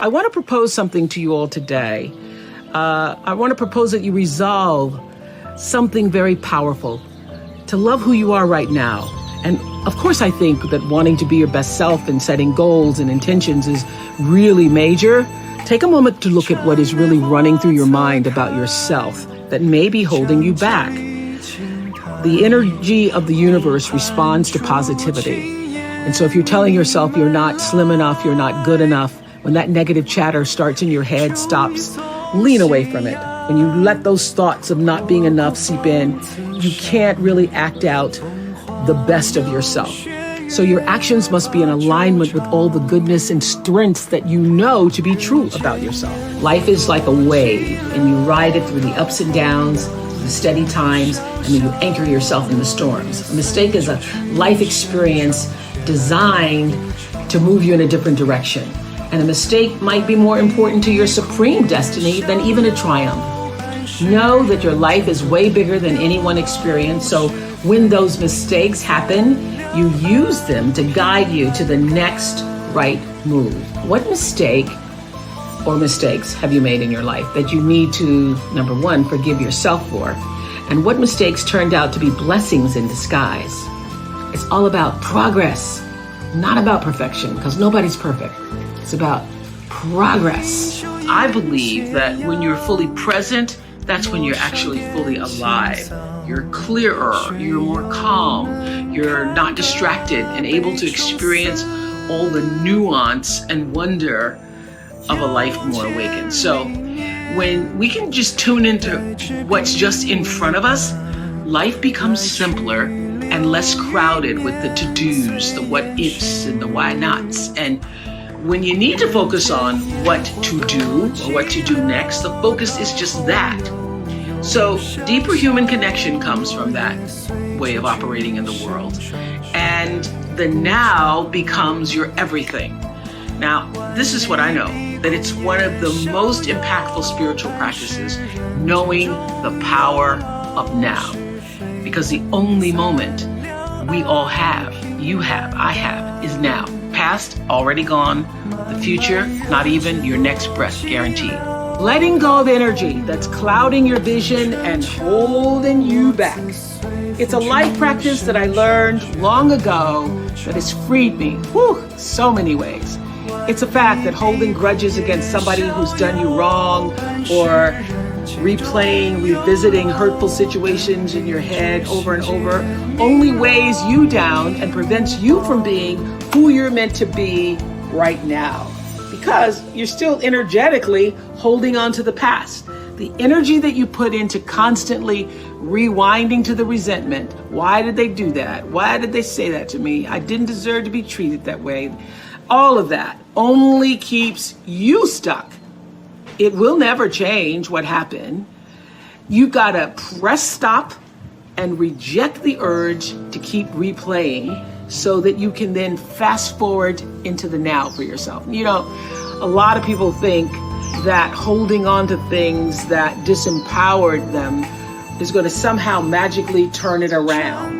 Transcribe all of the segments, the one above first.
I want to propose something to you all today. I want to propose that you resolve something very powerful, to love who you are right now. And of course, I think that wanting to be your best self and setting goals and intentions is really major. Take a moment to look at what is really running through your mind about yourself that may be holding you back. The energy of the universe responds to positivity. And so if you're telling yourself you're not slim enough, you're not good enough, when that negative chatter starts in your head, stops, lean away from it. When you let those thoughts of not being enough seep in, you can't really act out the best of yourself. So your actions must be in alignment with all the goodness and strengths that you know to be true about yourself. Life is like a wave, and you ride it through the ups and downs, the steady times, and then you anchor yourself in the storms. A mistake is a life experience designed to move you in a different direction. And a mistake might be more important to your supreme destiny than even a triumph. Know that your life is way bigger than any one experience, so when those mistakes happen, you use them to guide you to the next right move. What mistake or mistakes have you made in your life that you need to, number one, forgive yourself for? And what mistakes turned out to be blessings in disguise? It's all about progress, not about perfection, because nobody's perfect. It's about progress. I believe that when you're fully present, that's when you're actually fully alive. You're clearer, you're more calm, you're not distracted and able to experience all the nuance and wonder of a life more awakened. So when we can just tune into what's just in front of us, life becomes simpler and less crowded with the to-dos, the what-ifs and the why-nots. And when you need to focus on what to do or what to do next, the focus is just that. So deeper human connection comes from that way of operating in the world. And the now becomes your everything. Now, this is what I know, that it's one of the most impactful spiritual practices, knowing the power of now. Because the only moment we all have, you have, I have, is now. Past, already gone. The future, not even your next breath guaranteed. Letting go of energy that's clouding your vision and holding you back. It's a life practice that I learned long ago that has freed me, so many ways. It's a fact that holding grudges against somebody who's done you wrong, or revisiting hurtful situations in your head over and over, only weighs you down and prevents you from being who you're meant to be right now. Because you're still energetically holding on to the past. The energy that you put into constantly rewinding to the resentment. Why did they do that? Why did they say that to me? I didn't deserve to be treated that way. All of that only keeps you stuck. It will never change what happened. You gotta press stop and reject the urge to keep replaying so that you can then fast forward into the now for yourself. You know, a lot of people think that holding on to things that disempowered them is going to somehow magically turn it around.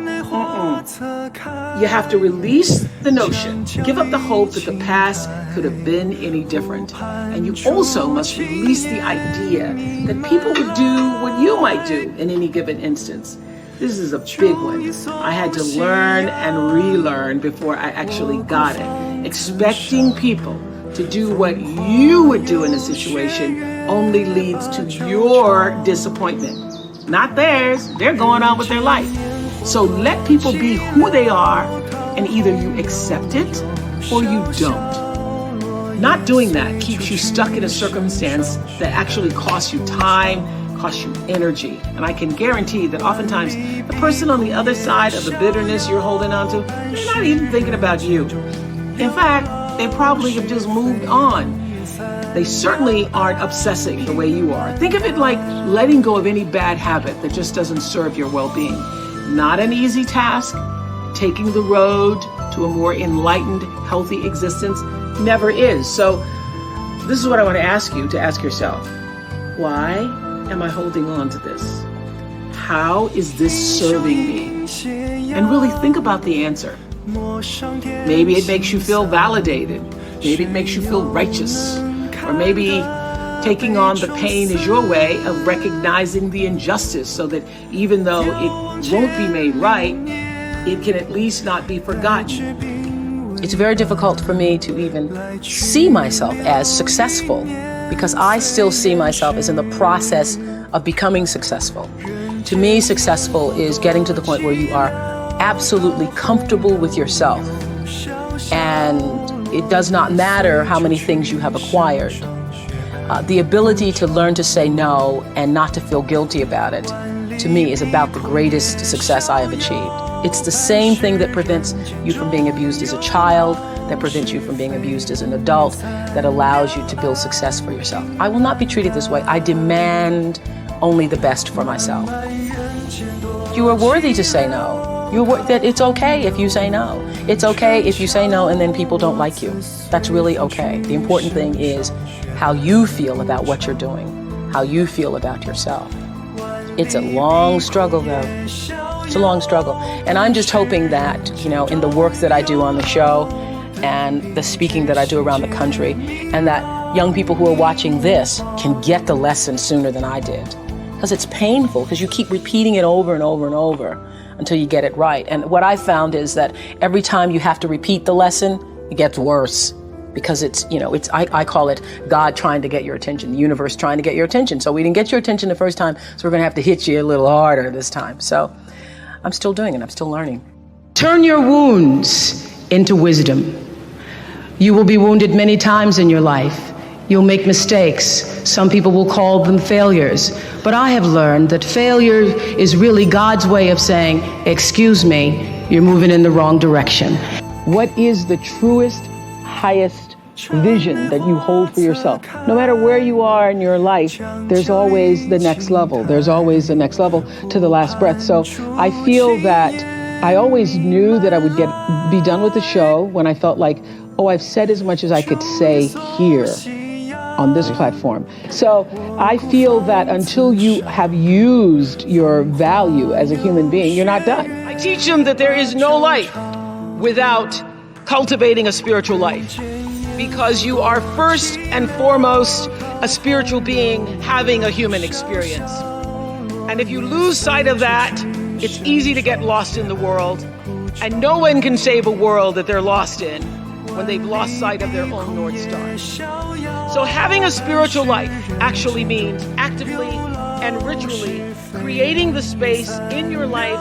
You have to release the notion, give up the hope that the past could have been any different. And you also must release the idea that people would do what you might do in any given instance. This is a big one. I had to learn and relearn before I actually got it. Expecting people to do what you would do in a situation only leads to your disappointment, not theirs. They're going on with their life. So let people be who they are, and either you accept it or you don't. Not doing that keeps you stuck in a circumstance that actually costs you time, costs you energy. And I can guarantee that oftentimes the person on the other side of the bitterness you're holding on to, they're not even thinking about you. In fact, they probably have just moved on. They certainly aren't obsessing the way you are. Think of it like letting go of any bad habit that just doesn't serve your well-being. Not an easy task. Taking the road to a more enlightened, healthy existence never is. So this is what I want to ask you to ask yourself. Why am I holding on to this? How is this serving me? And really think about the answer. Maybe it makes you feel validated. Maybe it makes you feel righteous. Or maybe taking on the pain is your way of recognizing the injustice so that even though it won't be made right, it can at least not be forgotten. It's very difficult for me to even see myself as successful because I still see myself as in the process of becoming successful. To me, successful is getting to the point where you are absolutely comfortable with yourself. And it does not matter how many things you have acquired. The ability to learn to say no and not to feel guilty about it, to me, is about the greatest success I have achieved. It's the same thing that prevents you from being abused as a child, that prevents you from being abused as an adult, that allows you to build success for yourself. I will not be treated this way. I demand only the best for myself. You are worthy to say no. That it's okay if you say no. It's okay if you say no and then people don't like you. That's really okay. The important thing is how you feel about what you're doing, how you feel about yourself. It's a long struggle, though. It's a long struggle. And I'm just hoping that, in the work that I do on the show and the speaking that I do around the country, and that young people who are watching this can get the lesson sooner than I did. Because it's painful, because you keep repeating it over and over and over until you get it right. And what I found is that every time you have to repeat the lesson, it gets worse. Because I call it God trying to get your attention, the universe trying to get your attention. So we didn't get your attention the first time, so we're going to have to hit you a little harder this time. So I'm still doing it. I'm still learning. Turn your wounds into wisdom. You will be wounded many times in your life. You'll make mistakes. Some people will call them failures. But I have learned that failure is really God's way of saying, excuse me, you're moving in the wrong direction. What is the truest, highest vision that you hold for yourself? No matter where you are in your life, there's always the next level. There's always the next level to the last breath. So I feel that I always knew that I would be done with the show when I felt like, I've said as much as I could say here on this platform. So I feel that until you have used your value as a human being, you're not done. I teach them that there is no life without cultivating a spiritual life, because you are first and foremost a spiritual being having a human experience. And if you lose sight of that, it's easy to get lost in the world, and no one can save a world that they're lost in when they've lost sight of their own North Star. So having a spiritual life actually means actively and ritually creating the space in your life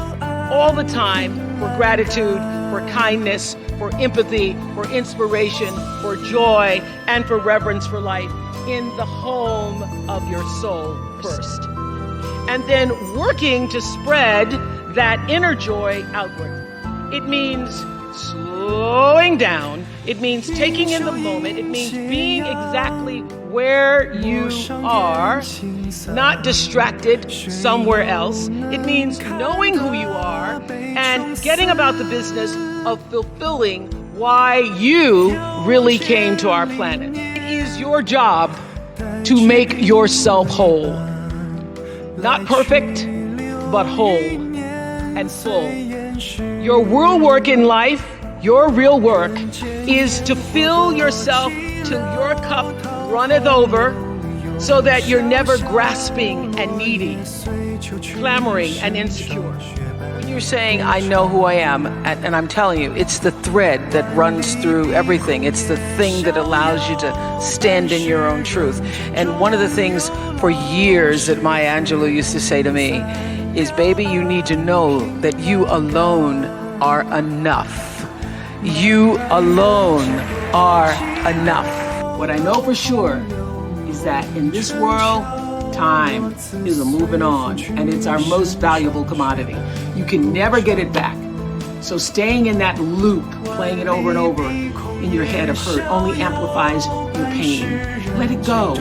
all the time for gratitude, for kindness, for empathy, for inspiration, for joy, and for reverence for life in the home of your soul first. And then working to spread that inner joy outward. It means slowing down. It means taking in the moment. It means being exactly where you are, not distracted somewhere else. It means knowing who you are and getting about the business of fulfilling why you really came to our planet. It is your job to make yourself whole. Not perfect, but whole and full. Your real work in life, your real work, is to fill yourself till your cup runneth over, so that you're never grasping and needy, clamoring and insecure. When you're saying, I know who I am, and I'm telling you, it's the thread that runs through everything. It's the thing that allows you to stand in your own truth. And one of the things for years that Maya Angelou used to say to me is, baby, you need to know that you alone are enough. You alone are enough. What I know for sure is that in this world, time is a moving on, and it's our most valuable commodity. You can never get it back. So staying in that loop, playing it over and over in your head of hurt, only amplifies your pain. Let it go.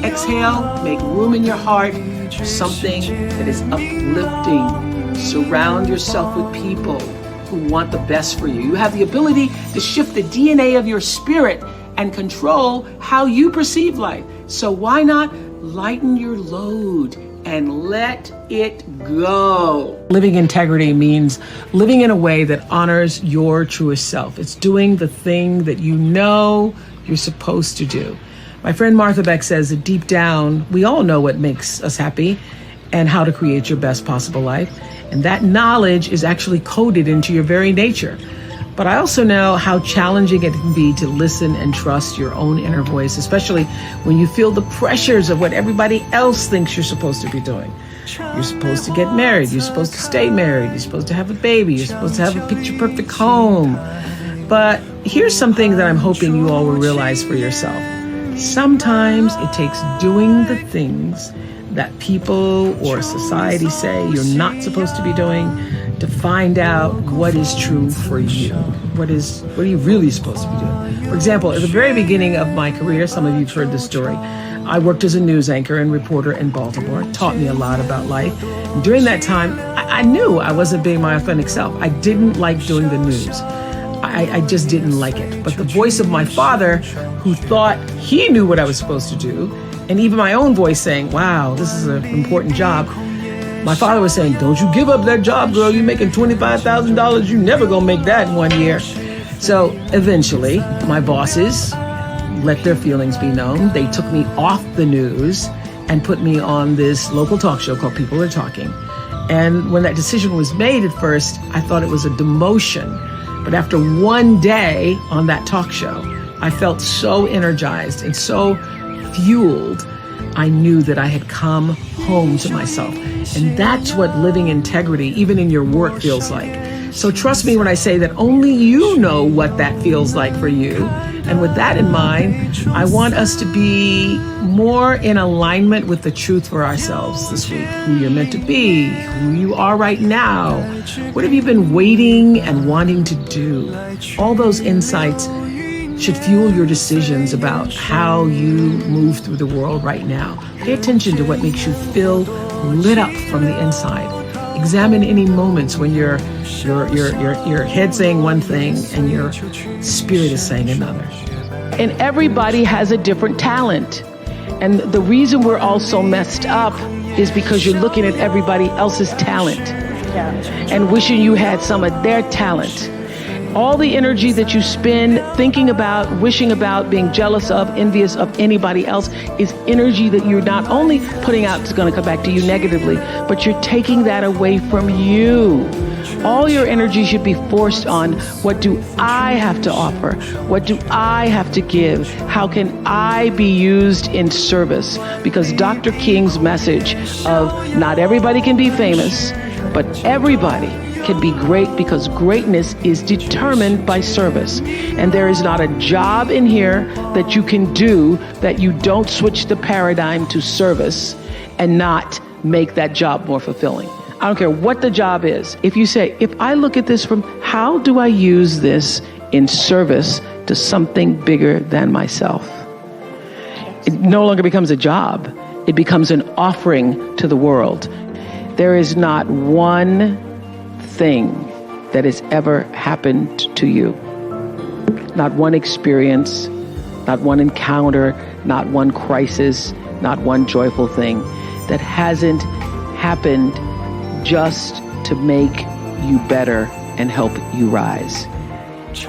Exhale, make room in your heart for something that is uplifting. Surround yourself with people who want the best for you. You have the ability to shift the DNA of your spirit and control how you perceive life. So why not lighten your load and let it go? Living integrity means living in a way that honors your truest self. It's doing the thing that you know you're supposed to do. My friend Martha Beck says that deep down, we all know what makes us happy and how to create your best possible life. And that knowledge is actually coded into your very nature. But I also know how challenging it can be to listen and trust your own inner voice, especially when you feel the pressures of what everybody else thinks you're supposed to be doing. You're supposed to get married. You're supposed to stay married. You're supposed to have a baby. You're supposed to have a picture-perfect home. But here's something that I'm hoping you all will realize for yourself. Sometimes it takes doing the things that people or society say you're not supposed to be doing to find out what is true for you. What are you really supposed to be doing? For example, at the very beginning of my career, some of you have heard this story, I worked as a news anchor and reporter in Baltimore. It taught me a lot about life. And during that time, I knew I wasn't being my authentic self. I didn't like doing the news. I just didn't like it. But the voice of my father, who thought he knew what I was supposed to do, and even my own voice saying, wow, this is an important job. My father was saying, don't you give up that job, girl. You're making $25,000. You're never going to make that in 1 year. So eventually, my bosses let their feelings be known. They took me off the news and put me on this local talk show called People Are Talking. And when that decision was made at first, I thought it was a demotion. But after one day on that talk show, I felt so energized and so fueled. I knew that I had come home to myself. And that's what living integrity, even in your work, feels like. So trust me when I say that only you know what that feels like for you. And with that in mind, I want us to be more in alignment with the truth for ourselves this week. Who you're meant to be, who you are right now. What have you been waiting and wanting to do? All those insights should fuel your decisions about how you move through the world right now. Pay attention to what makes you feel lit up from the inside. Examine any moments when your head saying one thing and your spirit is saying another. And everybody has a different talent. And the reason we're all so messed up is because you're looking at everybody else's talent and wishing you had some of their talent. All the energy that you spend thinking about, wishing about, being jealous of, envious of anybody else is energy that you're not only putting out, it's going to come back to you negatively, but you're taking that away from you. All your energy should be forced on, what do I have to offer? What do I have to give? How can I be used in service? Because Dr. King's message of not everybody can be famous, but everybody can be great, because greatness is determined by service. And there is not a job in here that you can do that you don't switch the paradigm to service and not make that job more fulfilling. I don't care what the job is. If you say, if I look at this from how do I use this in service to something bigger than myself, it no longer becomes a job. It becomes an offering to the world. There is not one thing that has ever happened to you. Not one experience, not one encounter, not one crisis, not one joyful thing that hasn't happened just to make you better and help you rise.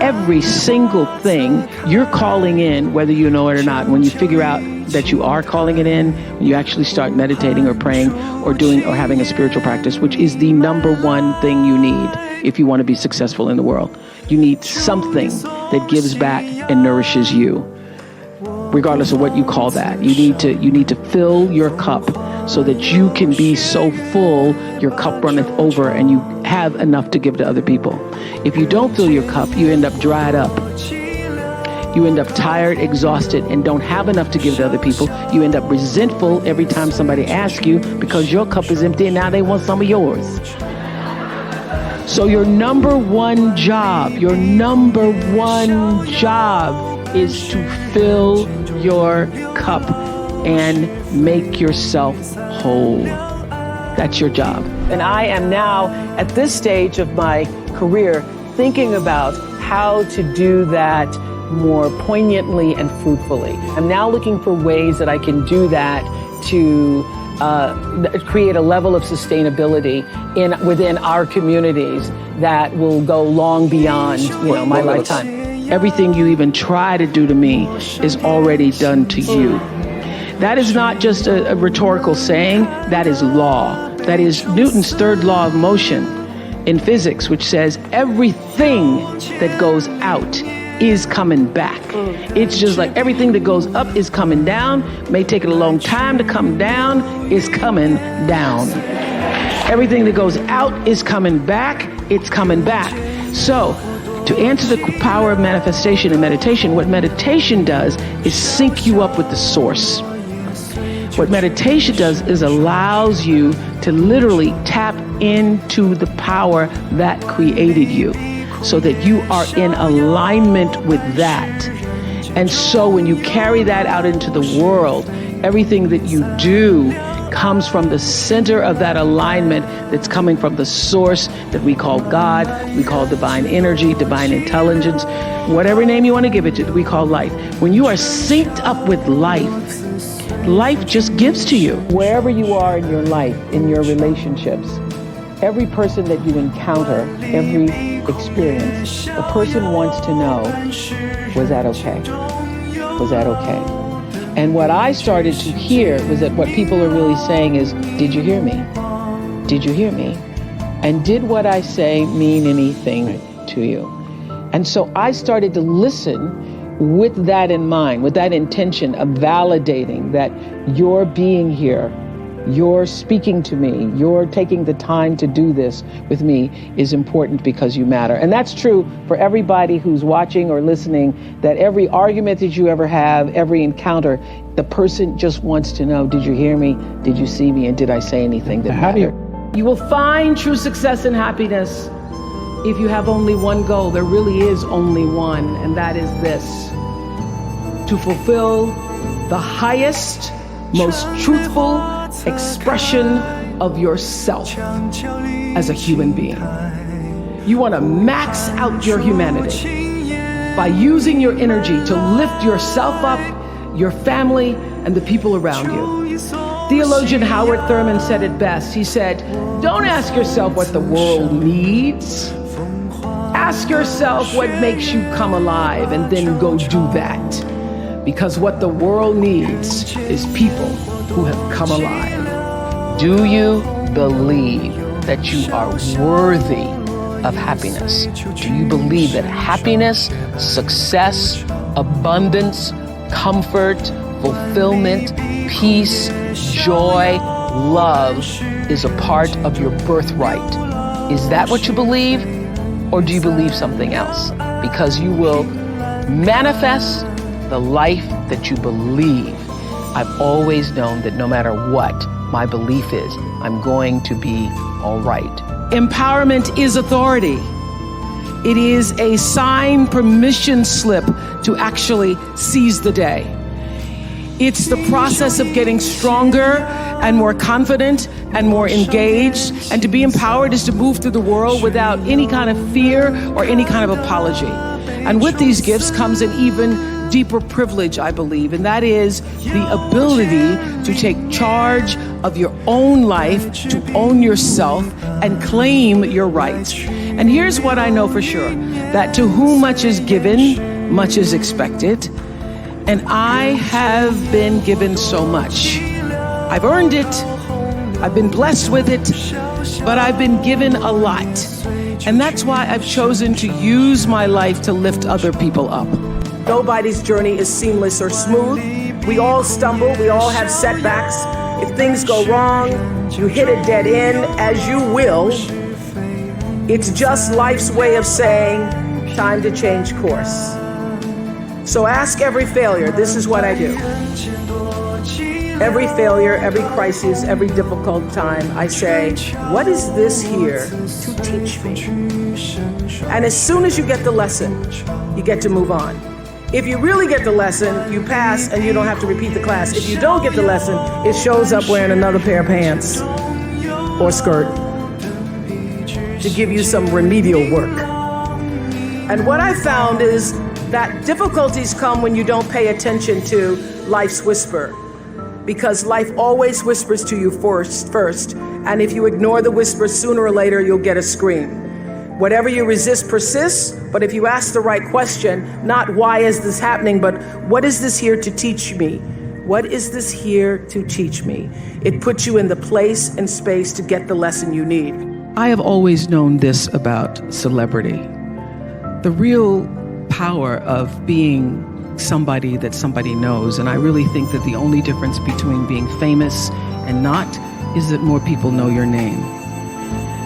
Every single thing you're calling in, whether you know it or not, when you figure out that you are calling it in, when you actually start meditating or praying or doing or having a spiritual practice, which is the number one thing you need if you want to be successful in the world. You need something that gives back and nourishes you, regardless of what you call that. You need to fill your cup so that you can be so full, your cup runneth over and you have enough to give to other people. If you don't fill your cup, you end up dried up. You end up tired, exhausted, and don't have enough to give to other people. You end up resentful every time somebody asks you because your cup is empty and now they want some of yours. So your number one job is to fill your cup and make yourself whole. That's your job. And I am now at this stage of my career thinking about how to do that more poignantly and fruitfully. I'm now looking for ways that I can do that to create a level of sustainability within our communities that will go long beyond my lifetime. everything you even try to do to me is already done to you. That is not just a rhetorical saying, that is law. That is Newton's third law of motion in physics, which says everything that goes out is coming back. It's just like everything that goes up is coming down, may take it a long time to come down, is coming down. Everything that goes out is coming back, it's coming back. So, to answer the power of manifestation and meditation, what meditation does is sync you up with the source. What meditation does is allows you to literally tap into the power that created you, so that you are in alignment with that. And so when you carry that out into the world, everything that you do comes from the center of that alignment that's coming from the source that we call God, we call divine energy, divine intelligence, whatever name you want to give it to, we call life. When you are synced up with life, life just gives to you. Wherever you are in your life, in your relationships, every person that you encounter, every experience, a person wants to know, was that okay? Was that okay? And what I started to hear was that what people are really saying is, did you hear me? Did you hear me? And did what I say mean anything to you? And so I started to listen with that in mind, with that intention of validating that your being here, you're speaking to me, you're taking the time to do this with me is important because you matter. And that's true for everybody who's watching or listening, that every argument that you ever have, every encounter, the person just wants to know, did you hear me? Did you see me? And did I say anything that mattered? You will find true success and happiness if you have only one goal. There really is only one, and that is this: to fulfill the highest, most truthful expression of yourself as a human being. You want to max out your humanity by using your energy to lift yourself up, your family, and the people around you. Theologian Howard Thurman said it best. He said, don't ask yourself what the world needs. Ask yourself what makes you come alive, and then go do that. Because what the world needs is people who have come alive. Do you believe that you are worthy of happiness? Do you believe that happiness, success, abundance, comfort, fulfillment, peace, joy, love is a part of your birthright? Is that what you believe? Or do you believe something else? Because you will manifest the life that you believe. I've always known that no matter what my belief is, I'm going to be all right. Empowerment is authority. It is a signed permission slip to actually seize the day. It's the process of getting stronger and more confident and more engaged. And to be empowered is to move through the world without any kind of fear or any kind of apology. And with these gifts comes an even deeper privilege, I believe, and that is the ability to take charge of your own life, to own yourself, and claim your rights. And here's what I know for sure, that to whom much is given, much is expected. And I have been given so much. I've earned it, I've been blessed with it, but I've been given a lot. And that's why I've chosen to use my life to lift other people up. Nobody's journey is seamless or smooth. We all stumble, we all have setbacks. If things go wrong, you hit a dead end, as you will. It's just life's way of saying, time to change course. So ask every failure, this is what I do. Every failure, every crisis, every difficult time, I say, what is this here to teach me? And as soon as you get the lesson, you get to move on. If you really get the lesson, you pass and you don't have to repeat the class. If you don't get the lesson, it shows up wearing another pair of pants or skirt to give you some remedial work. And what I found is that difficulties come when you don't pay attention to life's whisper, because life always whispers to you first, and if you ignore the whisper, sooner or later you'll get a scream. Whatever you resist persists, but if you ask the right question, not why is this happening, but what is this here to teach me? What is this here to teach me? It puts you in the place and space to get the lesson you need. I have always known this about celebrity. The real power of being somebody that somebody knows, and I really think that the only difference between being famous and not is that more people know your name.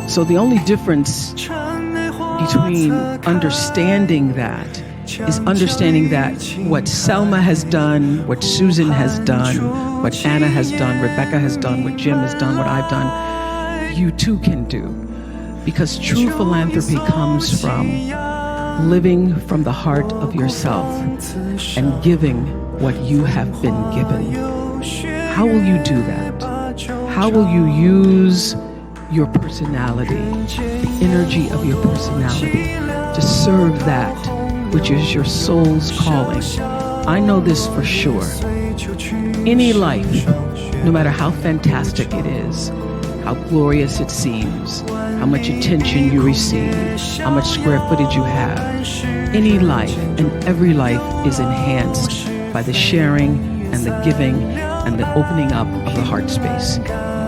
So the only difference between understanding that is understanding that what Selma has done, what Susan has done, what Anna has done, Rebecca has done, what Jim has done, what I've done, you too can do. Because true philanthropy comes from living from the heart of yourself and giving what you have been given. How will you do that? How will you use your personality, the energy of your personality, to serve that which is your soul's calling? I know this for sure. Any life, no matter how fantastic it is, how glorious it seems, how much attention you receive, how much square footage you have, any life and every life is enhanced by the sharing and the giving and the opening up of the heart space.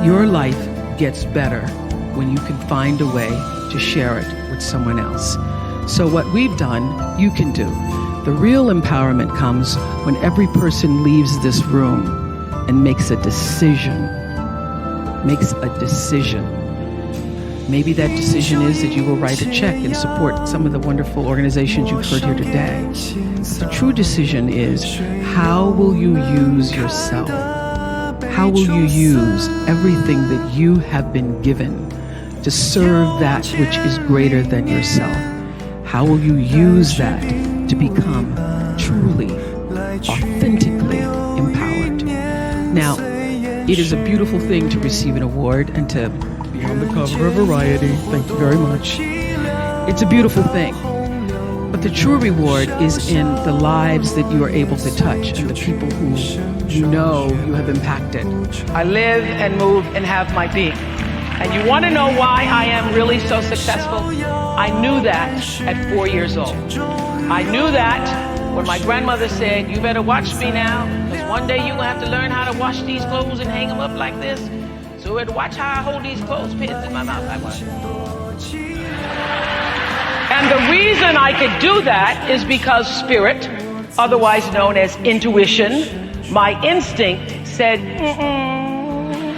Your life gets better when you can find a way to share it with someone else. So what we've done, you can do. The real empowerment comes when every person leaves this room and makes a decision. Maybe that decision is that you will write a check and support some of the wonderful organizations you've heard here today. The true decision is, how will you use yourself? How will you use everything that you have been given to serve that which is greater than yourself? How will you use that to become truly, authentically empowered? Now, it is a beautiful thing to receive an award and to be on the cover of Variety. Thank you very much. It's a beautiful thing. But the true reward is in the lives that you are able to touch and the people who you know you have impacted. I live and move and have my being. And you want to know why I am really so successful? I knew that at 4 years old. I knew that when my grandmother said, you better watch me now, because one day you're going to have to learn how to wash these clothes and hang them up like this. So you had to watch how I hold these clothespins in my mouth. And the reason I could do that is because spirit, otherwise known as intuition, my instinct said,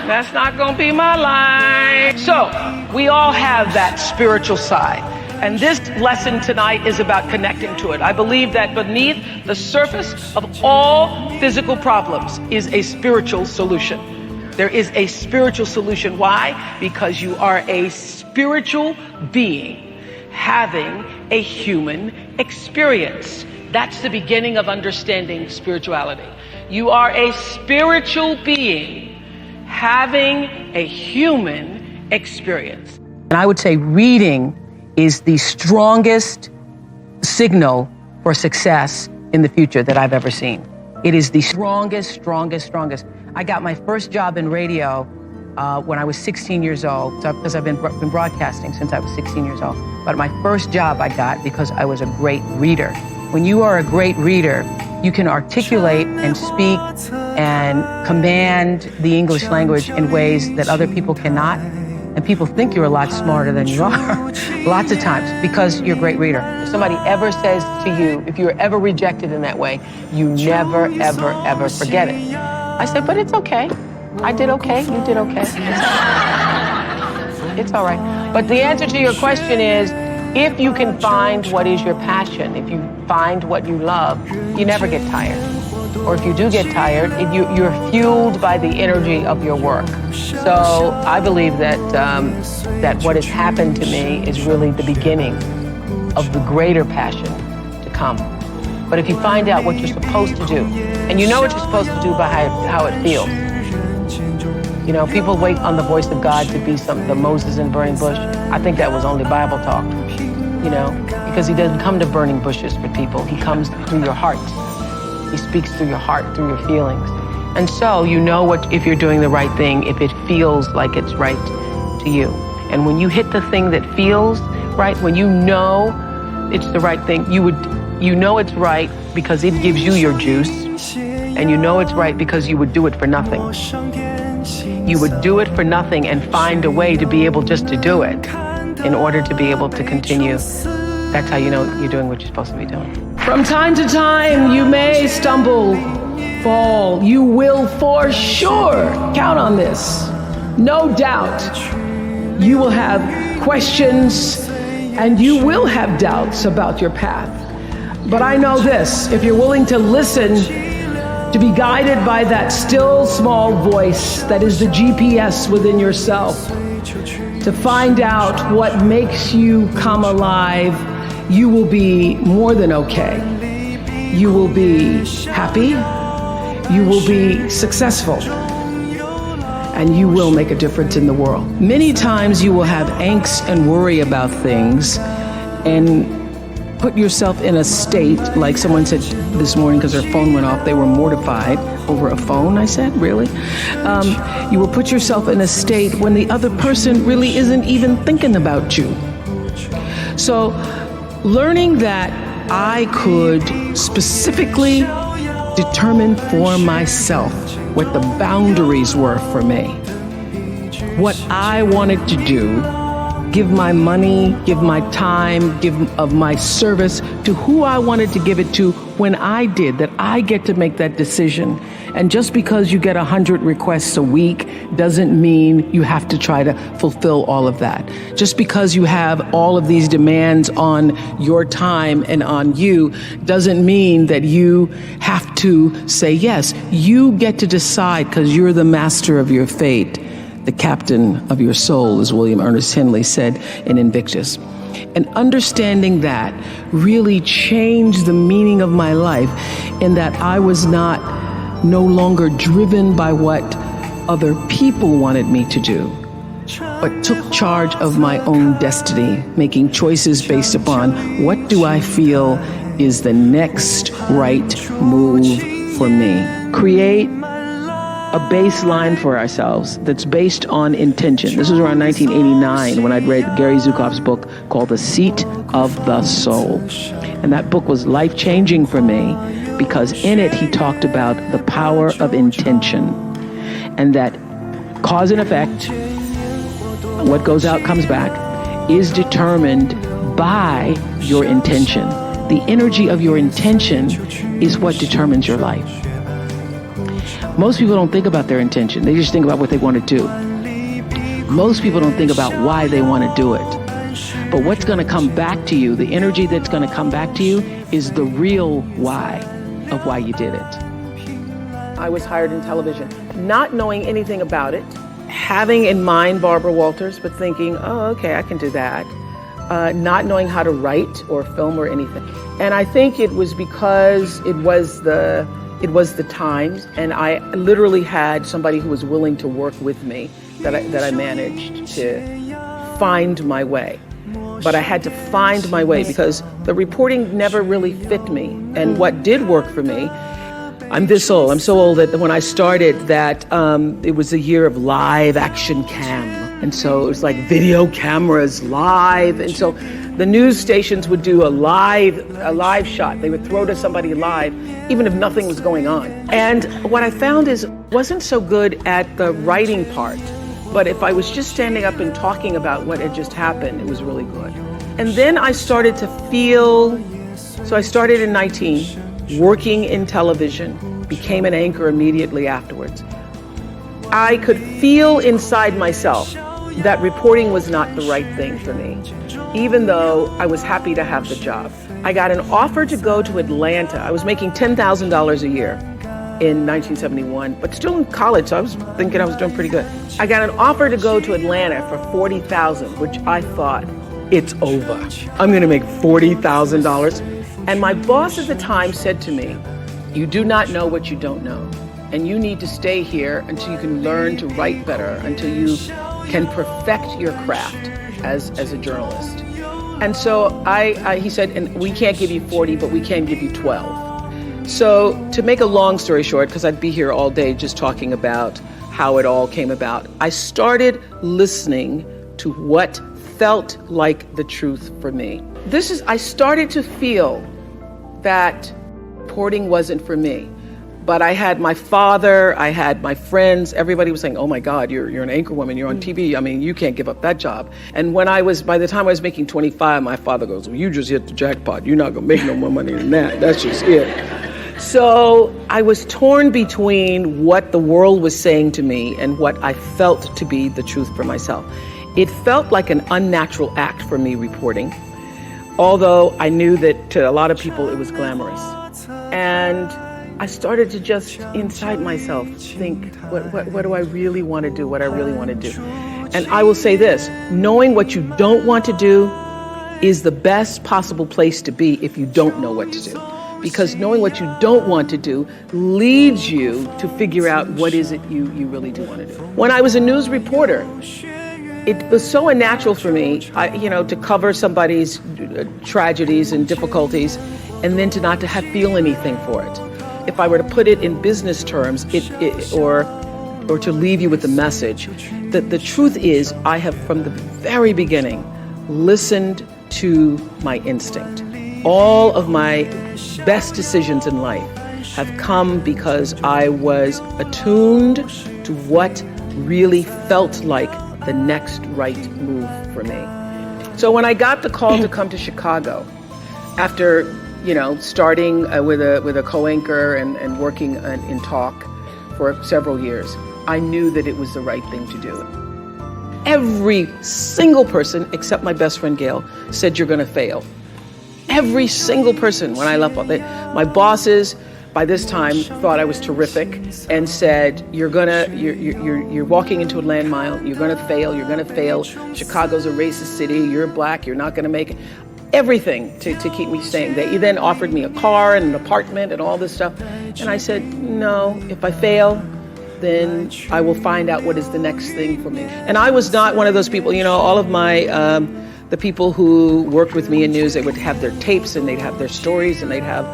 that's not going to be my life. So we all have that spiritual side. And this lesson tonight is about connecting to it. I believe that beneath the surface of all physical problems is a spiritual solution. There is a spiritual solution. Why? Because you are a spiritual being having a human experience. That's the beginning of understanding spirituality. You are a spiritual being having a human experience. And I would say reading is the strongest signal for success in the future that I've ever seen. It is the strongest. I got my first job in radio when I was 16 years old, because I've been broadcasting since I was 16 years old. But my first job I got because I was a great reader. When you are a great reader, you can articulate and speak and command the English language in ways that other people cannot. And people think you're a lot smarter than you are, lots of times, because you're a great reader. If somebody ever says to you, if you're ever rejected in that way, you never, ever forget it. I said, but it's okay. I did okay, you did okay. It's all right. But the answer to your question is, if you can find what is your passion, if you find what you love, you never get tired. Or if you do get tired, you're fueled by the energy of your work. So I believe that that what has happened to me is really the beginning of the greater passion to come. But if you find out what you're supposed to do, and you know what you're supposed to do by how it feels. You know, people wait on the voice of God to be the Moses in burning bush. I think that was only Bible talk, you know, because he doesn't come to burning bushes for people. He comes through your heart. He speaks through your heart, through your feelings. And so you know if you're doing the right thing, if it feels like it's right to you. And when you hit the thing that feels right? When you know it's the right thing, you know it's right because it gives you your juice, and you know it's right because you would do it for nothing. You would do it for nothing and find a way to be able just to do it in order to be able to continue. That's how you know you're doing what you're supposed to be doing. From time to time, you may stumble, fall. You will for sure count on this. No doubt. You will have questions and you will have doubts about your path. But I know this, if you're willing to listen, to be guided by that still small voice that is the GPS within yourself, to find out what makes you come alive, you will be more than okay. You will be happy, you will be successful, and you will make a difference in the world. Many times you will have angst and worry about things and put yourself in a state, like someone said this morning because their phone went off, they were mortified over a phone. I said, really? You will put yourself in a state when the other person really isn't even thinking about you. So learning that I could specifically determine for myself what the boundaries were for me, what I wanted to do, give my money, give my time, give of my service to who I wanted to give it to when I did, that I get to make that decision. And just because you get 100 requests a week doesn't mean you have to try to fulfill all of that. Just because you have all of these demands on your time and on you doesn't mean that you have to say yes. You get to decide because you're the master of your fate. The captain of your soul, as William Ernest Henley said in Invictus. And understanding that really changed the meaning of my life in that I was no longer driven by what other people wanted me to do, but took charge of my own destiny, making choices based upon what do I feel is the next right move for me. Create a baseline for ourselves that's based on intention. This was around 1989 when I'd read Gary Zukav's book called The Seat of the Soul. And that book was life-changing for me because in it he talked about the power of intention and that cause and effect, what goes out comes back, is determined by your intention. The energy of your intention is what determines your life. Most people don't think about their intention. They just think about what they want to do. Most people don't think about why they want to do it. But what's going to come back to you, the energy that's going to come back to you, is the real why of why you did it. I was hired in television, not knowing anything about it, having in mind Barbara Walters, but thinking, oh, okay, I can do that. Not knowing how to write or film or anything. And I think it was because it was the times, and I literally had somebody who was willing to work with me that I managed to find my way. But I had to find my way because the reporting never really fit me. And what did work for me, I'm this old. I'm so old that when I started that, it was a year of live action cam. And so it was like video cameras live. And so the news stations would do a live shot. They would throw to somebody live, even if nothing was going on. And what I found is I wasn't so good at the writing part, but if I was just standing up and talking about what had just happened, it was really good. And then I started to feel, so I started in 19, working in television, became an anchor immediately afterwards. I could feel inside myself that reporting was not the right thing for me, even though I was happy to have the job. I got an offer to go to Atlanta. I was making $10,000 a year in 1971, but still in college, so I was thinking I was doing pretty good. I got an offer to go to Atlanta for $40,000, which I thought, it's over. I'm gonna make $40,000. And my boss at the time said to me, you do not know what you don't know. And you need to stay here until you can learn to write better, until you can perfect your craft as a journalist. And so he said, and we can't give you 40, but we can give you 12. So to make a long story short, because I'd be here all day just talking about how it all came about, I started listening to what felt like the truth for me. I started to feel that reporting wasn't for me. But I had my father, I had my friends, everybody was saying, oh my God, you're an anchor woman, you're on TV. I mean, you can't give up that job. And by the time I was making 25, my father goes, well, you just hit the jackpot. You're not gonna make no more money than that. That's just it. So I was torn between what the world was saying to me and what I felt to be the truth for myself. It felt like an unnatural act for me reporting, although I knew that to a lot of people it was glamorous. And I started to just inside myself think, what do I really want to do, what I really want to do. And I will say this, knowing what you don't want to do is the best possible place to be if you don't know what to do. Because knowing what you don't want to do leads you to figure out what is it you really do want to do. When I was a news reporter, it was so unnatural for me, to cover somebody's tragedies and difficulties and then to not to feel anything for it. If I were to put it in business terms, or to leave you with the message, that the truth is I have from the very beginning listened to my instinct. All of my best decisions in life have come because I was attuned to what really felt like the next right move for me. So when I got the call to come to Chicago, after starting with a co-anchor and working in talk for several years, I knew that it was the right thing to do. Every single person, except my best friend Gail, said you're going to fail. Every single person when I left, my bosses by this time thought I was terrific and said, you're walking into a landmine, you're going to fail, Chicago's a racist city, you're black, you're not going to make it. Everything to keep me staying. They then offered me a car and an apartment and all this stuff. And I said, no, if I fail, then I will find out what is the next thing for me. And I was not one of those people, all of my, the people who worked with me in news, they would have their tapes and they'd have their stories and they'd have,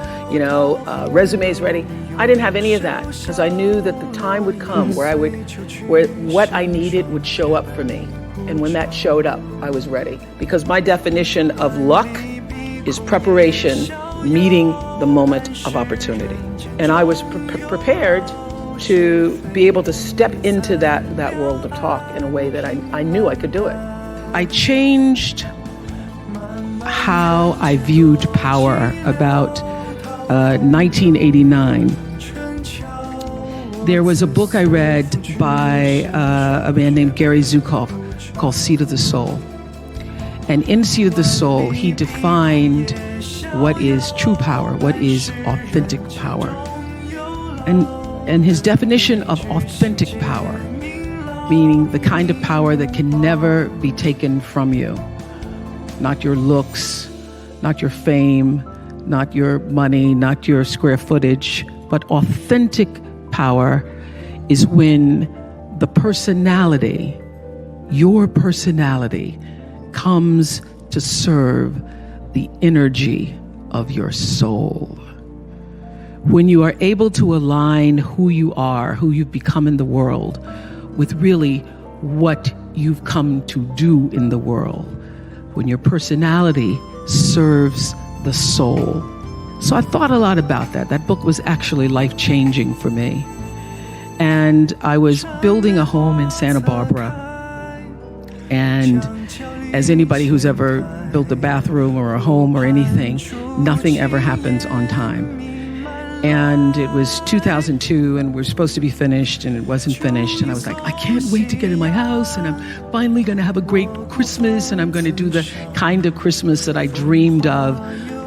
resumes ready. I didn't have any of that because I knew that the time would come where what I needed would show up for me. And when that showed up, I was ready. Because my definition of luck is preparation meeting the moment of opportunity. And I was prepared to be able to step into that world of talk in a way that I knew I could do it. I changed how I viewed power about 1989. There was a book I read by a man named Gary Zukav called Seat of the Soul. And in Seat of the Soul, he defined what is true power, what is authentic power. And his definition of authentic power, meaning the kind of power that can never be taken from you. Not your looks, not your fame, not your money, not your square footage, but authentic power is when the personality, your personality, comes to serve the energy of your soul. When you are able to align who you are, who you've become in the world, with really what you've come to do in the world, when your personality serves the soul. So I thought a lot about that. That book was actually life-changing for me. And I was building a home in Santa Barbara. And as anybody who's ever built a bathroom or a home or anything, nothing ever happens on time. And it was 2002 and we're supposed to be finished and it wasn't finished. And I was like, I can't wait to get in my house and I'm finally going to have a great Christmas and I'm going to do the kind of Christmas that I dreamed of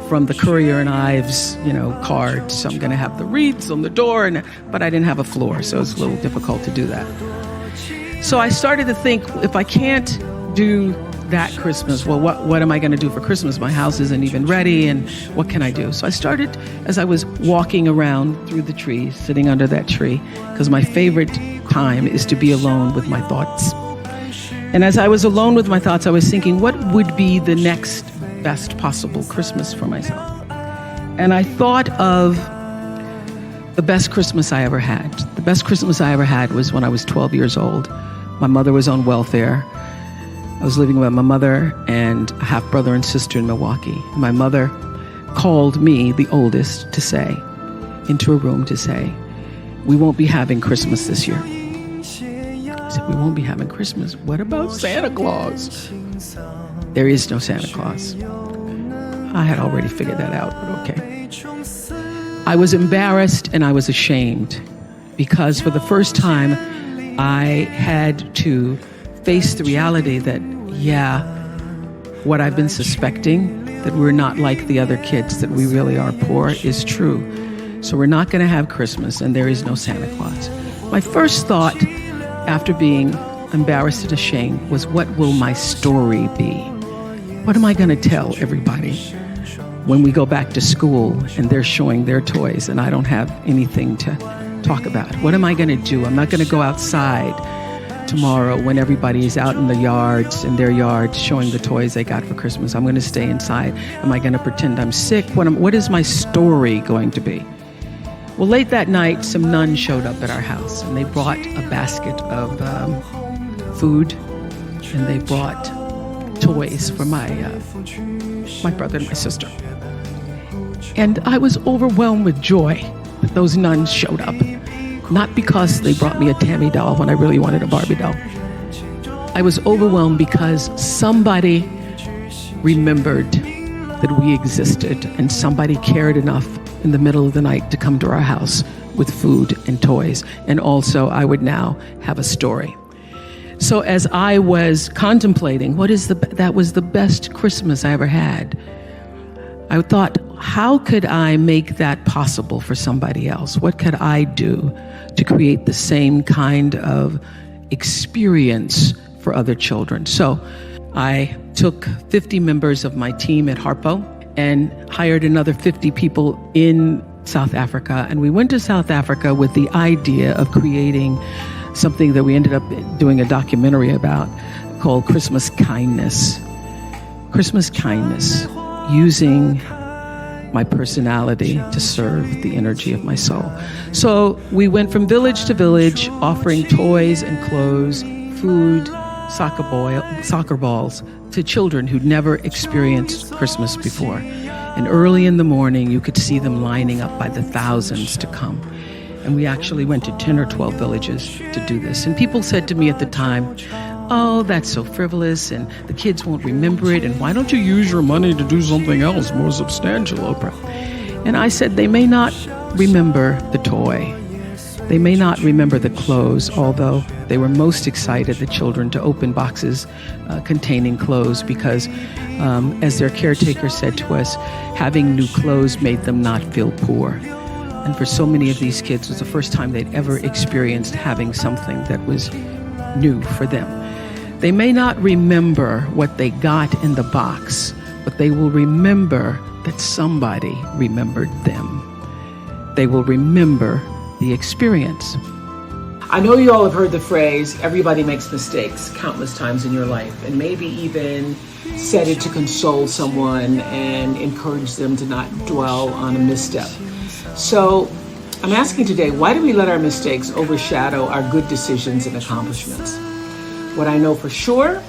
from the Currier and Ives, card. So I'm going to have the wreaths on the door, but I didn't have a floor, so it's a little difficult to do that. So I started to think, if I can't do that Christmas, well, what am I going to do for Christmas? My house isn't even ready, and what can I do? So I started, as I was walking around through the trees, sitting under that tree, because my favorite time is to be alone with my thoughts. And as I was alone with my thoughts, I was thinking, what would be the next best possible Christmas for myself? And I thought of the best Christmas I ever had. The best Christmas I ever had was when I was 12 years old. My mother was on welfare. I was living with my mother and a half brother and sister in Milwaukee. My mother called me, the oldest, to say, into a room to say, we won't be having Christmas this year. I said, we won't be having Christmas. What about Santa Claus? There is no Santa Claus. I had already figured that out, but okay. I was embarrassed and I was ashamed because for the first time, I had to face the reality that, what I've been suspecting, that we're not like the other kids, that we really are poor, is true. So we're not going to have Christmas and there is no Santa Claus. My first thought after being embarrassed and ashamed was, what will my story be? What am I going to tell everybody when we go back to school and they're showing their toys and I don't have anything to talk about? What am I going to do? I'm not going to go outside tomorrow when everybody is out in their yards showing the toys they got for Christmas. I'm going to stay inside. Am I going to pretend I'm sick? What is my story going to be? Well, late that night, some nuns showed up at our house and they brought a basket of food and they brought toys for my brother and my sister. And I was overwhelmed with joy that those nuns showed up. Not because they brought me a Tammy doll when I really wanted a Barbie doll. I was overwhelmed because somebody remembered that we existed and somebody cared enough in the middle of the night to come to our house with food and toys. And also I would now have a story. So as I was contemplating that was the best Christmas I ever had, I thought, how could I make that possible for somebody else? What could I do to create the same kind of experience for other children? So I took 50 members of my team at Harpo and hired another 50 people in South Africa. And we went to South Africa with the idea of creating something that we ended up doing a documentary about called Christmas Kindness. Christmas Kindness, using my personality to serve the energy of my soul. So we went from village to village, offering toys and clothes, food, soccer balls to children who'd never experienced Christmas before. And early in the morning, you could see them lining up by the thousands to come. And we actually went to 10 or 12 villages to do this. And people said to me at the time, oh, that's so frivolous and the kids won't remember it. And why don't you use your money to do something else more substantial, Oprah? And I said, they may not remember the toy. They may not remember the clothes, although they were most excited, the children, to open boxes containing clothes because, as their caretaker said to us, having new clothes made them not feel poor. And for so many of these kids, it was the first time they'd ever experienced having something that was new for them. They may not remember what they got in the box, but they will remember that somebody remembered them. They will remember the experience. I know you all have heard the phrase, everybody makes mistakes, countless times in your life, and maybe even said it to console someone and encourage them to not dwell on a misstep. So I'm asking today, why do we let our mistakes overshadow our good decisions and accomplishments? What I know for sure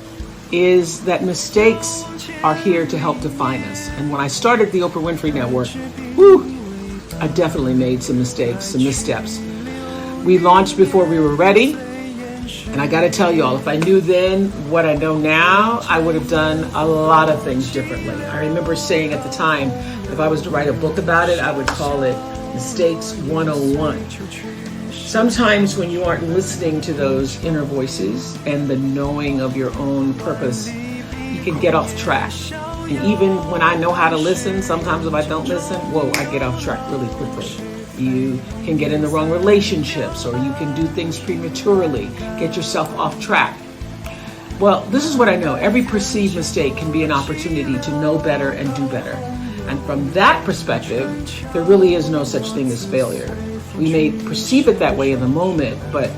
is that mistakes are here to help define us. And when I started the Oprah Winfrey Network, I definitely made some mistakes, some missteps. We launched before we were ready. And I gotta tell y'all, if I knew then what I know now, I would have done a lot of things differently. I remember saying at the time, if I was to write a book about it, I would call it Mistakes 101. Sometimes when you aren't listening to those inner voices and the knowing of your own purpose, you can get off track. And even when I know how to listen, sometimes if I don't listen, I get off track really quickly. You can get in the wrong relationships, or you can do things prematurely, get yourself off track. Well, this is what I know. Every perceived mistake can be an opportunity to know better and do better. And from that perspective, there really is no such thing as failure. We may perceive it that way in the moment, but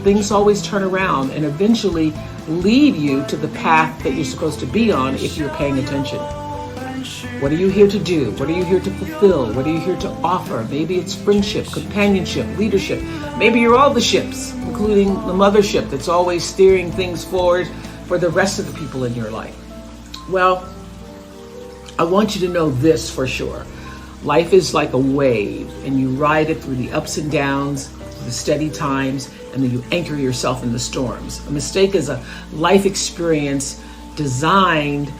things always turn around and eventually lead you to the path that you're supposed to be on if you're paying attention. What are you here to do? What are you here to fulfill? What are you here to offer? Maybe it's friendship, companionship, leadership. Maybe you're all the ships, including the mothership that's always steering things forward for the rest of the people in your life? Well, I want you to know this for sure. Life is like a wave, and you ride it through the ups and downs, the steady times, and then you anchor yourself in the storms. A mistake is a life experience designed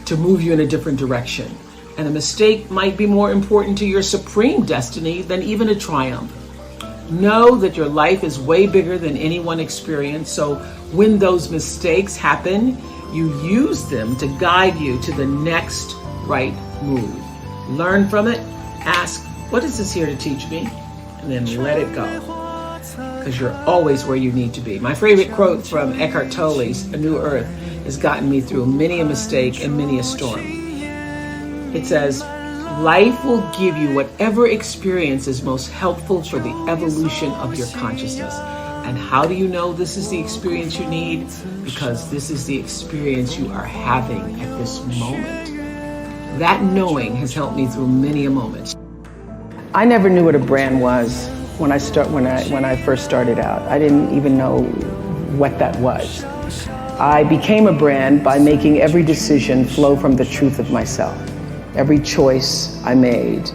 to move you in a different direction. And a mistake might be more important to your supreme destiny than even a triumph. Know that your life is way bigger than any one experience, so when those mistakes happen, you use them to guide you to the next right move. Learn from it, ask, what is this here to teach me? And then let it go, because you're always where you need to be. My favorite quote from Eckhart Tolle's A New Earth has gotten me through many a mistake and many a storm. It says, life will give you whatever experience is most helpful for the evolution of your consciousness. And how do you know this is the experience you need? Because this is the experience you are having at this moment. That knowing has helped me through many a moment. I never knew what a brand was when I first started out. I didn't even know what that was. I became a brand by making every decision flow from the truth of myself. Every choice I made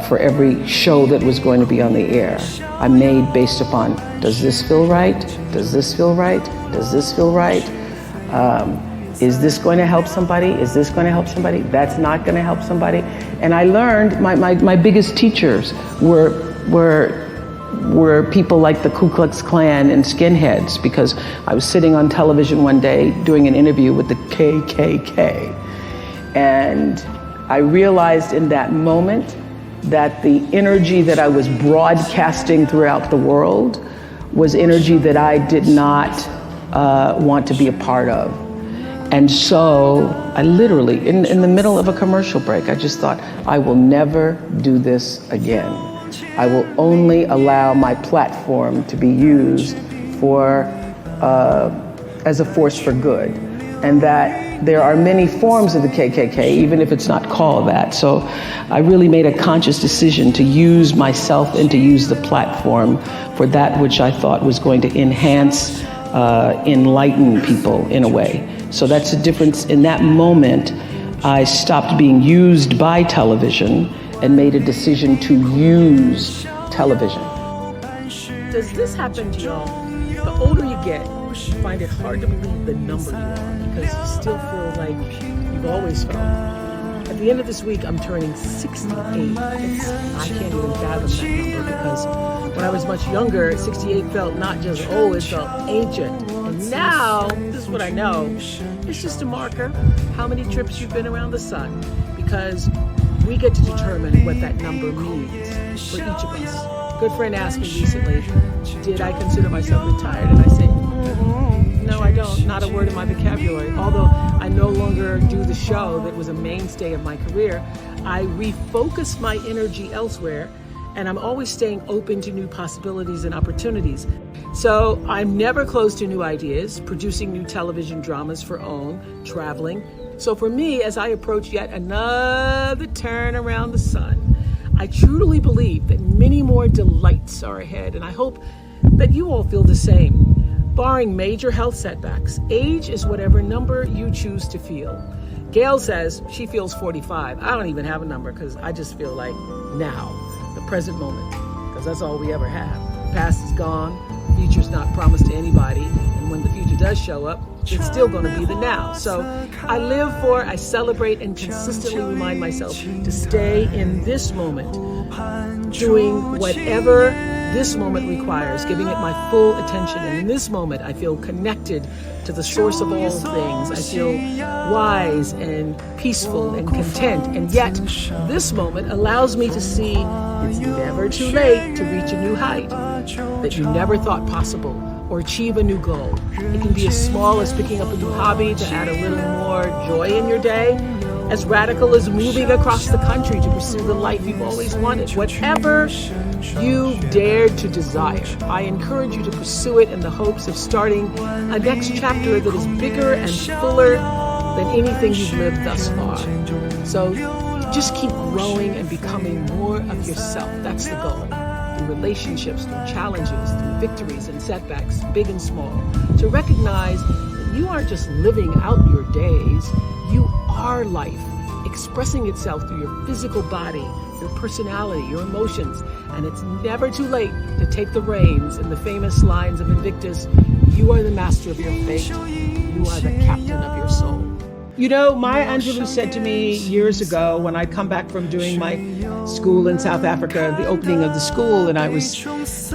for every show that was going to be on the air, I made based upon, does this feel right? Does this feel right? Does this feel right? Is this going to help somebody? Is this going to help somebody? That's not going to help somebody. And I learned my biggest teachers were people like the Ku Klux Klan and skinheads, because I was sitting on television one day doing an interview with the KKK. And I realized in that moment that the energy that I was broadcasting throughout the world was energy that I did not want to be a part of. And so I literally, in the middle of a commercial break, I just thought, I will never do this again. I will only allow my platform to be used for as a force for good. And that there are many forms of the KKK, even if it's not called that. So I really made a conscious decision to use myself and to use the platform for that which I thought was going to enhance, enlighten people in a way. So that's the difference. In that moment, I stopped being used by television and made a decision to use television. Does this happen to y'all? The older you get, you find it hard to believe the number you are, because you still feel like you've always felt. At the end of this week, I'm turning 68. I can't even fathom that number, because when I was much younger, 68 felt not just old, it felt ancient. And now, this is what I know, it's just a marker, how many trips you've been around the sun, because we get to determine what that number means for each of us. A good friend asked me recently, did I consider myself retired? And I said, no, I don't. Not a word in my vocabulary. Although I no longer do the show that was a mainstay of my career, I refocus my energy elsewhere, and I'm always staying open to new possibilities and opportunities. So I'm never close to new ideas, producing new television dramas for OWN, traveling. So for me, as I approach yet another turn around the sun, I truly believe that many more delights are ahead, and I hope that you all feel the same. Barring major health setbacks, age is whatever number you choose to feel. Gail says she feels 45. I don't even have a number, because I just feel like now, the present moment, because that's all we ever have. The past is gone, the future's not promised to anybody, and when the future does show up, it's still going to be the now. So I live for, I celebrate, and consistently remind myself to stay in this moment, doing whatever this moment requires, giving it my full attention. And in this moment, I feel connected to the source of all things. I feel wise and peaceful and content. And yet, this moment allows me to see it's never too late to reach a new height that you never thought possible, or achieve a new goal. It can be as small as picking up a new hobby to add a little more joy in your day, as radical as moving across the country to pursue the life you've always wanted. Whatever you dared to desire, I encourage you to pursue it in the hopes of starting a next chapter that is bigger and fuller than anything you've lived thus far. So just keep growing and becoming more of yourself. That's the goal. Through relationships, through challenges, through victories and setbacks, big and small. To recognize that you aren't just living out your days, you are life, expressing itself through your physical body, your personality, your emotions. And it's never too late to take the reins. In the famous lines of Invictus, you are the master of your fate. You are the captain of your soul. You know, Maya Angelou said to me years ago when I'd come back from doing my school in South Africa, the opening of the school, and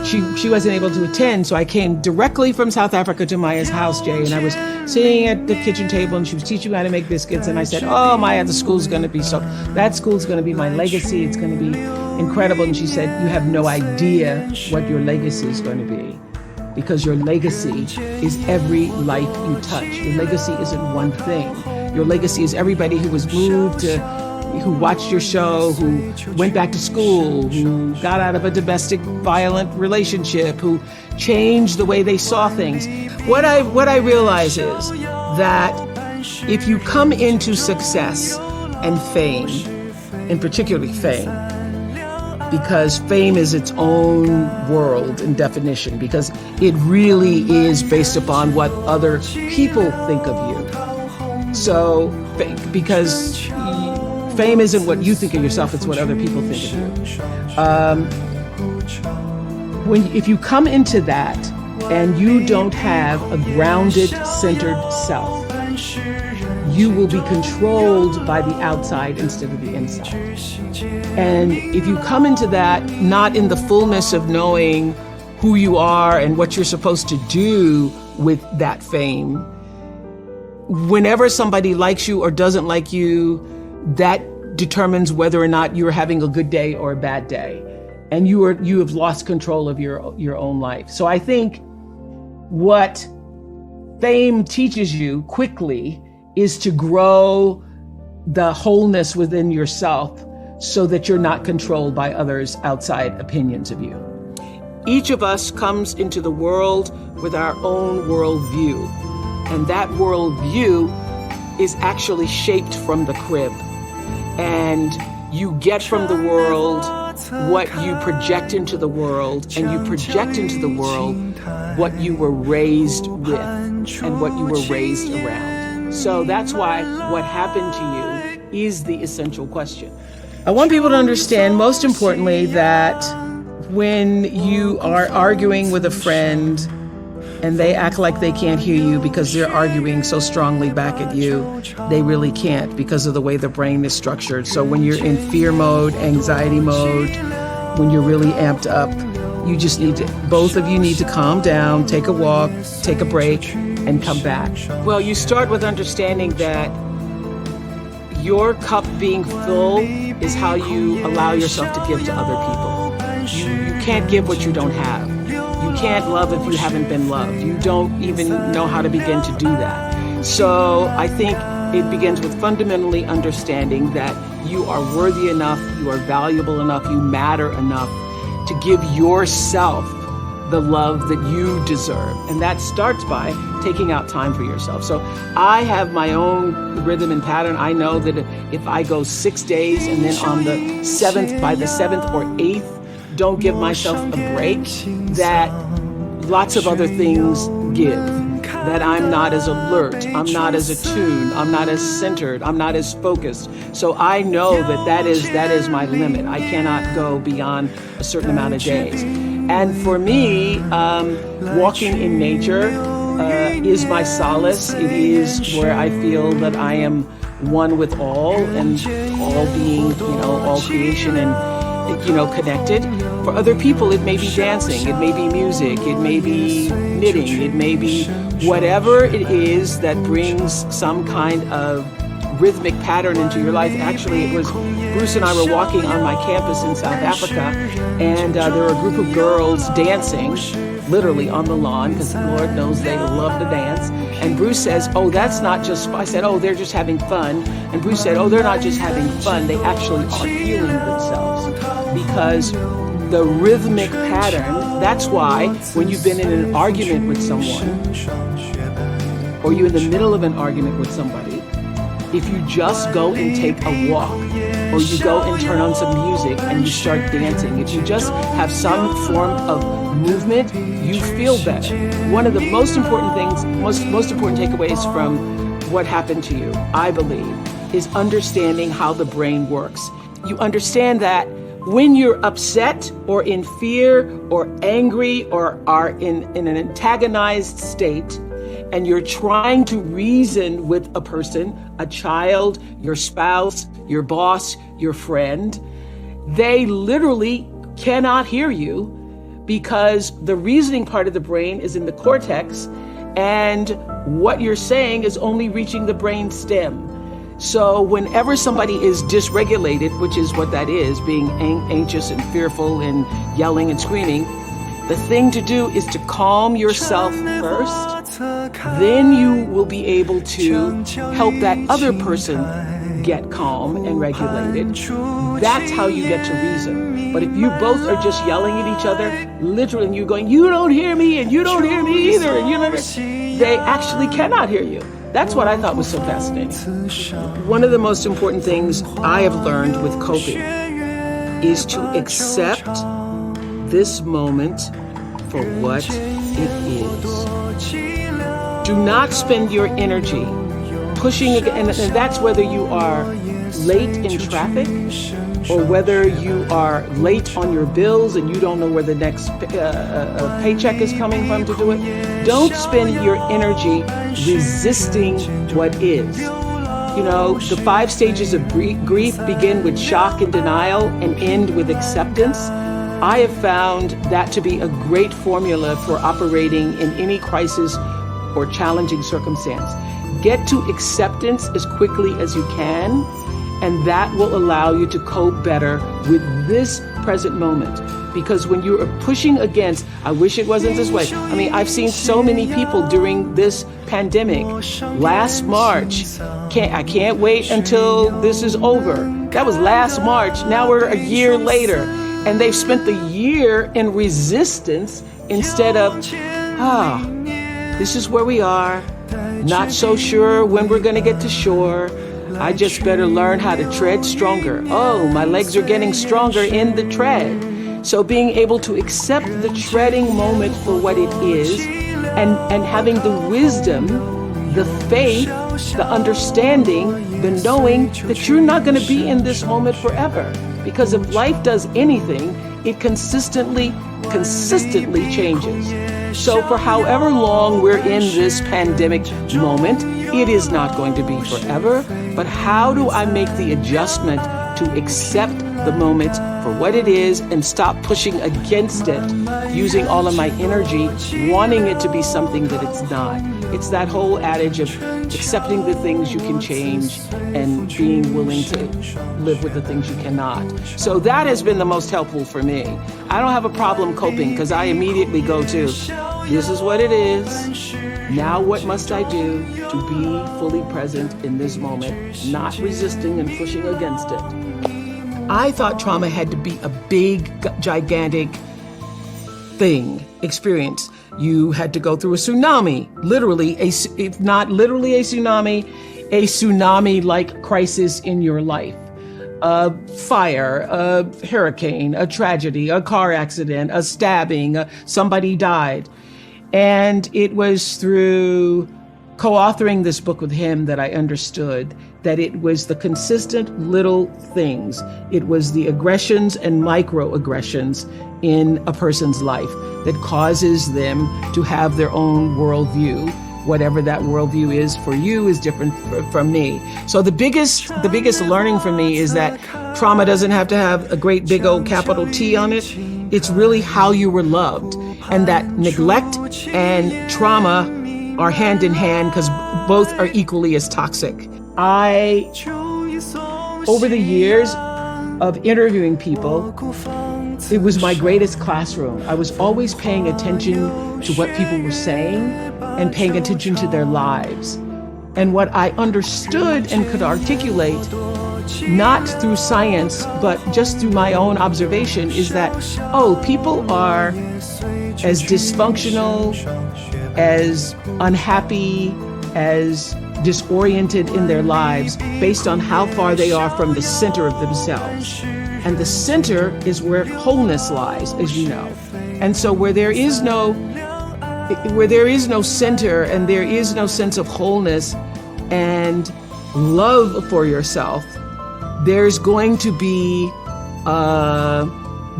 she wasn't able to attend, so I came directly from South Africa to Maya's house, Jay, and I was sitting at the kitchen table and she was teaching me how to make biscuits, and I said, oh, Maya, that school's going to be my legacy. It's going to be incredible. And she said, you have no idea what your legacy is going to be, because your legacy is every life you touch. Your legacy isn't one thing. Your legacy is everybody who was moved to, who watched your show, who went back to school, who got out of a domestic violent relationship, who changed the way they saw things. What I realize is that if you come into success and fame, and particularly fame, because fame is its own world in definition, because it really is based upon what other people think of you. So, because fame isn't what you think of yourself, it's what other people think of you. If you come into that and you don't have a grounded, centered self, you will be controlled by the outside instead of the inside. And if you come into that not in the fullness of knowing who you are and what you're supposed to do with that fame, whenever somebody likes you or doesn't like you, that determines whether or not you're having a good day or a bad day. And you have lost control of your own life. So I think what fame teaches you quickly is to grow the wholeness within yourself so that you're not controlled by others' outside opinions of you. Each of us comes into the world with our own worldview. And that worldview is actually shaped from the crib. And you get from the world what you project into the world, and you project into the world what you were raised with and what you were raised around. So that's why what happened to you is the essential question. I want people to understand, most importantly, that when you are arguing with a friend and they act like they can't hear you because they're arguing so strongly back at you, they really can't because of the way the brain is structured. So when you're in fear mode, anxiety mode, when you're really amped up, you just need to, both of you need to calm down, take a walk, take a break, and come back. Well, you start with understanding that your cup being full is how you allow yourself to give to other people. You can't give what you don't have. You can't love if you haven't been loved. You don't even know how to begin to do that. So I think it begins with fundamentally understanding that you are worthy enough, you are valuable enough, you matter enough to give yourself the love that you deserve. And that starts by taking out time for yourself. So I have my own rhythm and pattern. I know that if I go 6 days and then on the 7th, by the 7th or 8th, don't give myself a break, that lots of other things give. That I'm not as alert, I'm not as attuned, I'm not as centered, I'm not as focused. So I know that is my limit. I cannot go beyond a certain amount of days. And for me, walking in nature is my solace. It is where I feel that I am one with all, and all being, all creation and connected. For other people, it may be dancing, it may be music, it may be knitting, it may be whatever it is that brings some kind of rhythmic pattern into your life. Actually, it was Bruce and I were walking on my campus in South Africa, and there were a group of girls dancing, literally on the lawn, because Lord knows they love to dance. And Bruce says, oh, that's not just, I said, oh, they're just having fun. And Bruce said, oh, they're not just having fun, they actually are healing themselves. Because the rhythmic pattern, that's why when you've been in an argument with someone, or you're in the middle of an argument with somebody, if you just go and take a walk, or you go and turn on some music and you start dancing. If you just have some form of movement, you feel better. One of the most important things, most important takeaways from what happened to you, I believe, is understanding how the brain works. You understand that when you're upset or in fear or angry or are in an antagonized state, and you're trying to reason with a person, a child, your spouse, your boss, your friend, they literally cannot hear you because the reasoning part of the brain is in the cortex, and what you're saying is only reaching the brain stem. So whenever somebody is dysregulated, which is what that is, being anxious and fearful and yelling and screaming, the thing to do is to calm yourself first. Then you will be able to help that other person get calm and regulated. That's how you get to reason. But if you both are just yelling at each other, literally, and you're going, you don't hear me, and you don't hear me either, and you never, they actually cannot hear you. That's what I thought was so fascinating. One of the most important things I have learned with coping is to accept this moment for what it is. Do not spend your energy pushing, and that's whether you are late in traffic or whether you are late on your bills and you don't know where the next paycheck is coming from to do it. Don't spend your energy resisting what is. You know, the 5 stages of grief begin with shock and denial and end with acceptance. I have found that to be a great formula for operating in any crisis or challenging circumstance. Get to acceptance as quickly as you can, and that will allow you to cope better with this present moment. Because when you are pushing against, I wish it wasn't this way. I mean, I've seen so many people during this pandemic. Last March, I can't wait until this is over. That was last March. Now we're a year later, and they've spent the year in resistance instead of, this is where we are. Not so sure when we're going to get to shore. I just better learn how to tread stronger. Oh, my legs are getting stronger in the tread. So being able to accept the treading moment for what it is, and having the wisdom, the faith, the understanding, the knowing that you're not going to be in this moment forever. Because if life does anything, it consistently changes. So for however long we're in this pandemic moment, it is not going to be forever. But how do I make the adjustment to accept the moment for what it is and stop pushing against it, using all of my energy, wanting it to be something that it's not? It's that whole adage of accepting the things you can change and being willing to live with the things you cannot. So that has been the most helpful for me. I don't have a problem coping because I immediately go to, this is what it is. Now what must I do to be fully present in this moment, not resisting and pushing against it? I thought trauma had to be a big, gigantic experience. You had to go through a tsunami, literally, if not literally a tsunami-like crisis in your life. A fire, a hurricane, a tragedy, a car accident, a stabbing, somebody died. And it was through co-authoring this book with him that I understood that it was the consistent little things. It was the aggressions and microaggressions in a person's life that causes them to have their own worldview. Whatever that worldview is for you is different from me. So the biggest learning for me is that trauma doesn't have to have a great big old capital T on it. It's really how you were loved, and that neglect and trauma are hand in hand because both are equally as toxic. Over the years of interviewing people, it was my greatest classroom. I was always paying attention to what people were saying and paying attention to their lives. And what I understood and could articulate, not through science, but just through my own observation, is that, people are as dysfunctional, as unhappy, as disoriented in their lives based on how far they are from the center of themselves. And the center is where wholeness lies, as you know. And so where there is no center and there is no sense of wholeness and love for yourself, there's going to be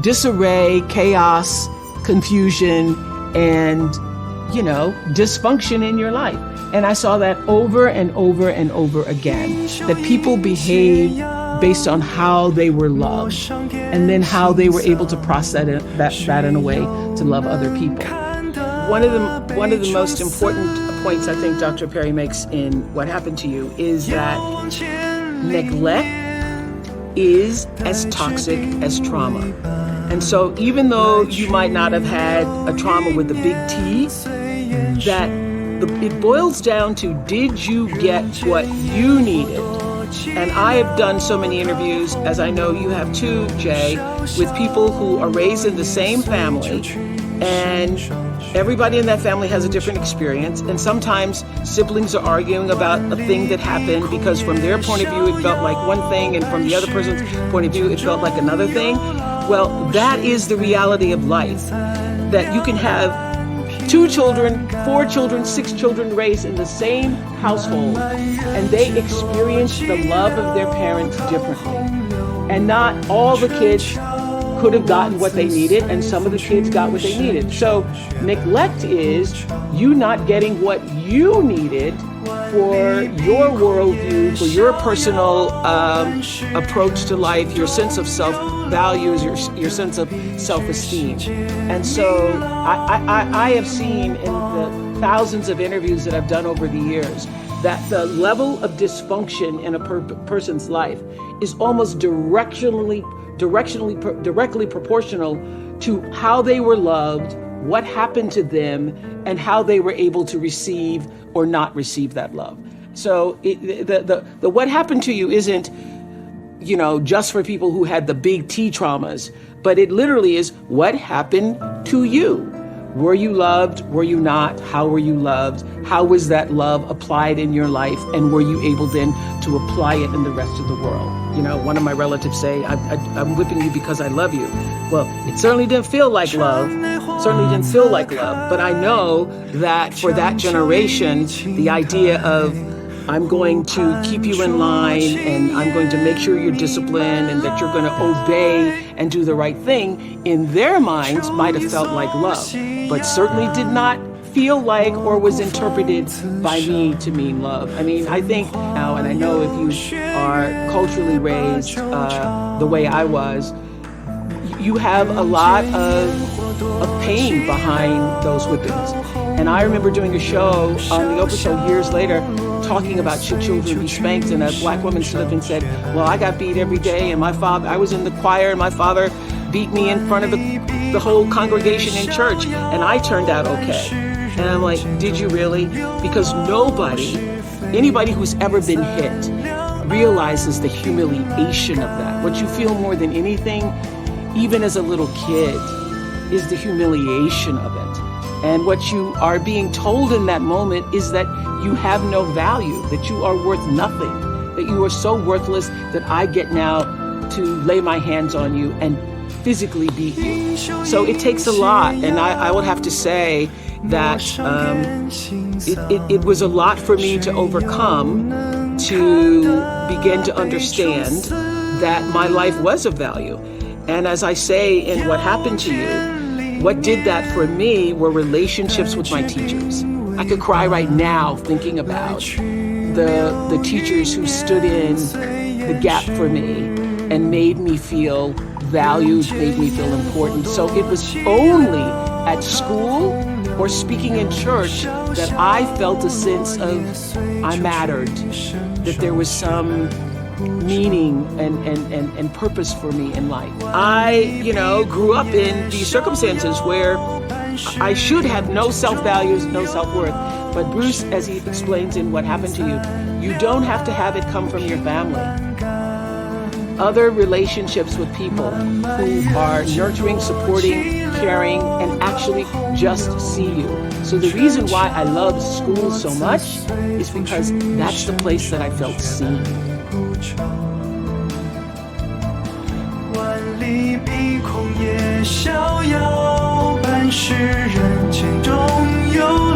disarray, chaos, confusion, and, dysfunction in your life. And I saw that over and over and over again, that people behave based on how they were loved and then how they were able to process that in a way to love other people. One of the most important points I think Dr. Perry makes in What Happened to You is that neglect is as toxic as trauma. And so even though you might not have had a trauma with the big T, it boils down to, did you get what you needed? And I have done so many interviews, as I know you have too, Jay, with people who are raised in the same family, and everybody in that family has a different experience. And sometimes siblings are arguing about a thing that happened because from their point of view, it felt like one thing, and from the other person's point of view, it felt like another thing. Well, that is the reality of life, that you can have 2 children, 4 children, 6 children raised in the same household, and they experience the love of their parents differently. And not all the kids could have gotten what they needed, and some of the kids got what they needed. So neglect is you not getting what you needed for your worldview, for your personal approach to life, your sense of self-values, your sense of self-esteem. And so I have seen in the thousands of interviews that I've done over the years that the level of dysfunction in a person's life is almost directly proportional to how they were loved, what happened to them, and how they were able to receive or not receive that love. So the what happened to you isn't, just for people who had the big T traumas, but it literally is what happened to you. Were you loved? Were you not? How were you loved? How was that love applied in your life? And were you able then to apply it in the rest of the world? One of my relatives say, I'm whipping you because I love you. Well, it certainly didn't feel like love. But I know that for that generation, the idea of I'm going to keep you in line and I'm going to make sure you're disciplined and that you're going to obey and do the right thing, in their minds might have felt like love, but certainly did not feel like or was interpreted by me to mean love. I mean, I think now, and I know if you are culturally raised the way I was, you have a lot of pain behind those whippings. And I remember doing a show on the Oprah show years later talking about should children be spanked, and a black woman stood up and said, well, I got beat every day, and I was in the choir, and my father beat me in front of the whole congregation in church, and I turned out okay. And I'm like, did you really? Because anybody who's ever been hit realizes the humiliation of that. What you feel more than anything, even as a little kid, is the humiliation of it. And what you are being told in that moment is that you have no value, that you are worth nothing, that you are so worthless that I get now to lay my hands on you and physically beat you. So it takes a lot. And I would have to say that it was a lot for me to overcome, to begin to understand that my life was of value. And as I say in What Happened to You, what did that for me were relationships with my teachers. I could cry right now thinking about the teachers who stood in the gap for me and made me feel valued, made me feel important. So it was only at school or speaking in church that I felt a sense of I mattered, that there was some meaning and purpose for me in life. I, grew up in these circumstances where I should have no self-values, no self-worth. But Bruce, as he explains in What Happened to You, you don't have to have it come from your family. Other relationships with people who are nurturing, supporting, caring, and actually just see you. So the reason why I love school so much is because that's the place that I felt seen. 万里碧空也逍遥，半世人群中有